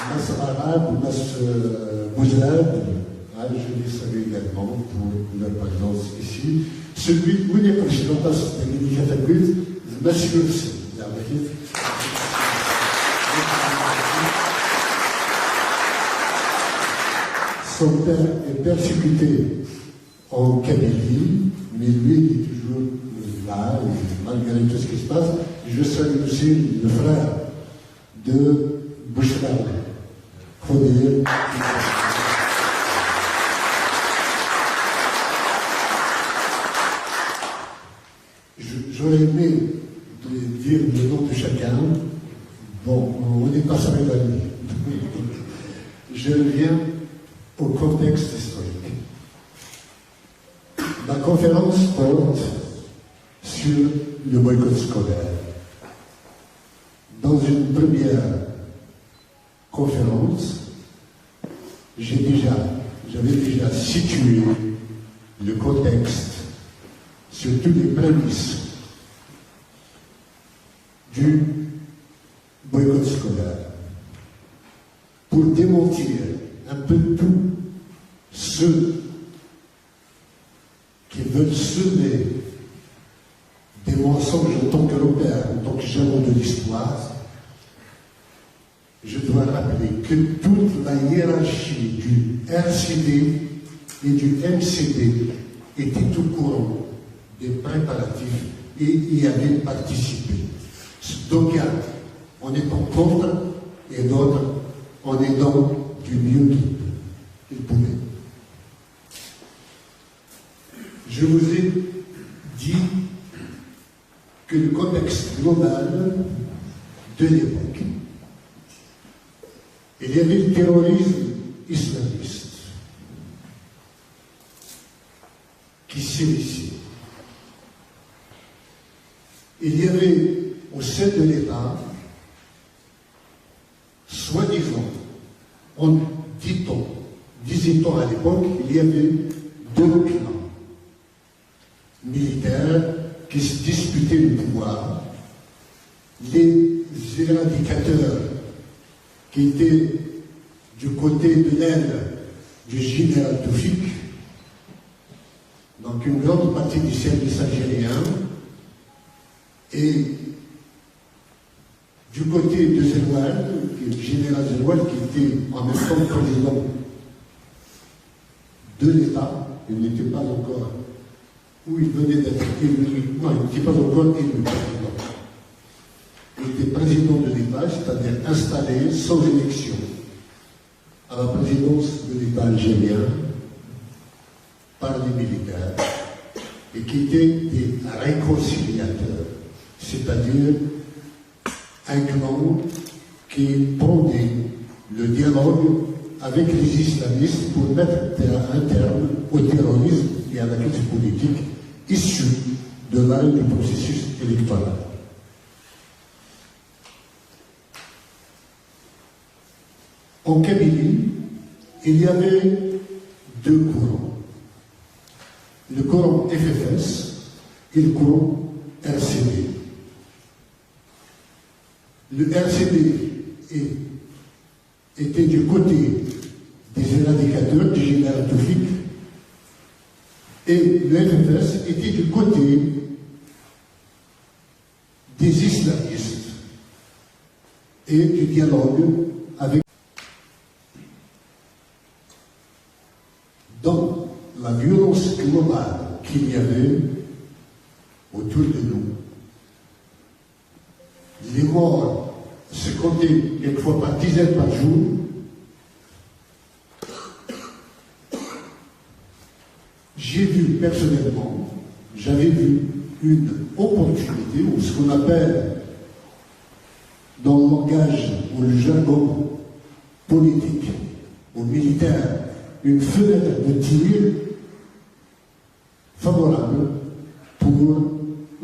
Mas Arab, Mas Bouzlad, je les salue également pour leur présence ici. Celui où les présidents de l'Union Monsieur son père est persécuté en Kabylie, mais lui il est toujours là, et malgré tout ce qui se passe. Je salue aussi le frère de Bouchra, Khodr. J'aurais aimé dire le nom de chacun. Bon, on n'est pas sur la nuit. Je reviens au contexte historique. Ma conférence porte sur le boycott scolaire. Dans une première conférence, j'avais déjà situé le contexte sur toutes les prémices du boycott scolaire pour démentir un peu tout ceux qui veulent semer des mensonges en tant qu'Européens, en tant que jalons de l'histoire. Je dois rappeler que toute la hiérarchie du RCD et du MCD était au courant des préparatifs et y avait participé. D'aucuns en étant contre et d'autres en aidant du mieux qu'ils pouvaient. Je vous ai dit que le contexte global de l'époque, il y avait le terrorisme islamiste qui s'initiait. Il y avait au sein de l'État, soi-disant, disait-on à l'époque, il y avait deux clans militaires qui se disputaient le pouvoir. Les éradicateurs qui étaient du côté de l'aile du général Toufik, donc une grande partie du service algérien, et du côté de Zeroual, le général Zeroual, qui était en même temps président de l'État, il n'était pas encore, où il venait d'être élu, non, il n'était pas encore élu président. Il était président de l'État, c'est-à-dire installé sans élection à la présidence de l'État algérien par les militaires, et qui étaient des réconciliateurs, c'est-à-dire un clan qui prônait le dialogue avec les islamistes pour mettre un terme au terrorisme et à la crise politique issue de l'arrêt du processus électoral. En Kabylie, il y avait deux courants. Le courant FFS et le courant RCD. Le RCD était du côté des éradicateurs du général Toufik et le FFS était du côté des islamistes et du dialogue avec. Dans la violence globale qu'il y avait autour de nous, les morts se comptaient quelquefois par dizaines par jour. J'ai vu personnellement, j'avais vu une opportunité, ou ce qu'on appelle dans le langage ou le jargon politique ou militaire, une fenêtre de tir favorable pour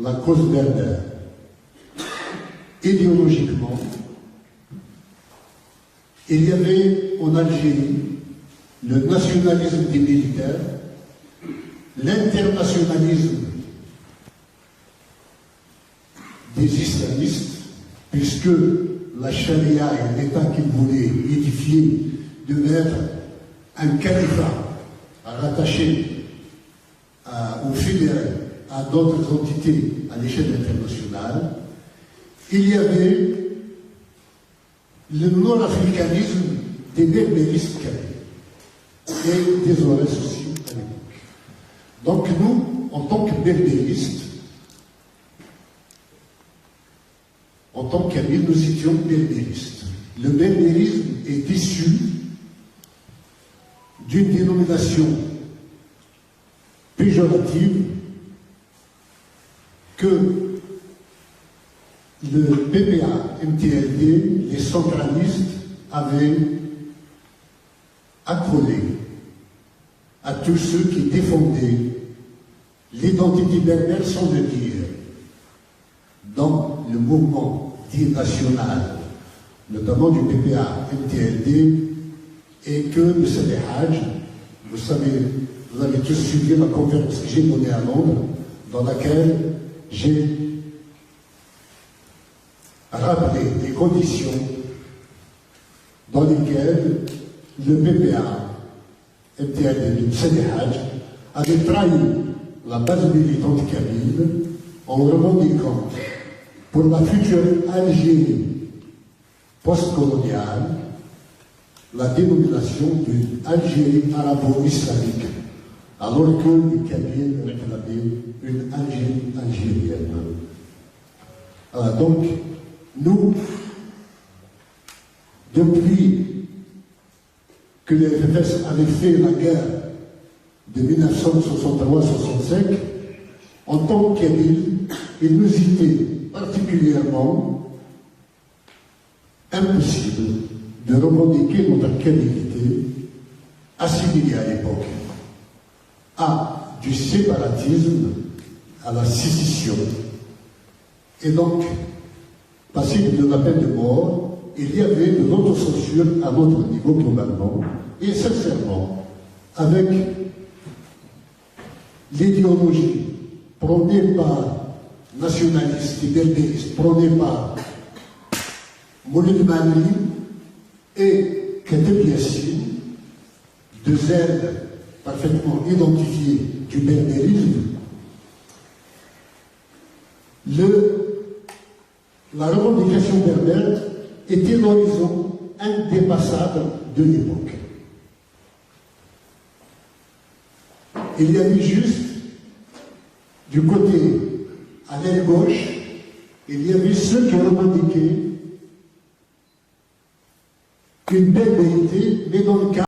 la cause berbère. Idéologiquement, il y avait en Algérie le nationalisme des militaires, l'internationalisme des islamistes, puisque la charia et l'État qu'il voulait édifier devait être un califat rattaché ou fédéré à d'autres entités à l'échelle internationale, il y avait le nord-africanisme des berbéristes et des Aurès aussi à l'époque. Donc nous, en tant que berbéristes, en tant qu'amis, nous étions berbéristes. Le berbérisme est issu d'une dénomination péjorative que le PPA, MTLD, les centralistes avaient accolé à tous ceux qui défendaient l'identité berbère sans le dire dans le mouvement dit national, notamment du PPA, MTLD, et que M. Hadj, vous savez, vous avez tous suivi la conférence que j'ai donnée à Londres, dans laquelle j'ai rappelé les conditions dans lesquelles le PPA, MTLD, de M. Hadj, avait trahi la base militante kabyle en revendiquant pour la future Algérie postcoloniale la dénomination d'une Algérie arabo-islamique, alors que les Kabyles réclamaient une Algérie algérienne. Donc, nous, depuis que les FFS avaient fait la guerre de 1963-65, en tant que Kabyles, il nous était particulièrement impossible de revendiquer notre qualité assimilée à l'époque à du séparatisme, à la sécession, et donc passible de la peine de mort. Il y avait de l'autocensure à notre niveau globalement, et sincèrement, avec l'idéologie prônée par nationalistes et berbéristes, prônée par Moulid Mani et Kateb Yassine, deux ailes parfaitement identifiées du berbérisme, la revendication berbère était l'horizon indépassable de l'époque. Il y avait juste, du côté à l'aile gauche, il y avait ceux qui revendiquaient une belle vérité, mais dans le cadre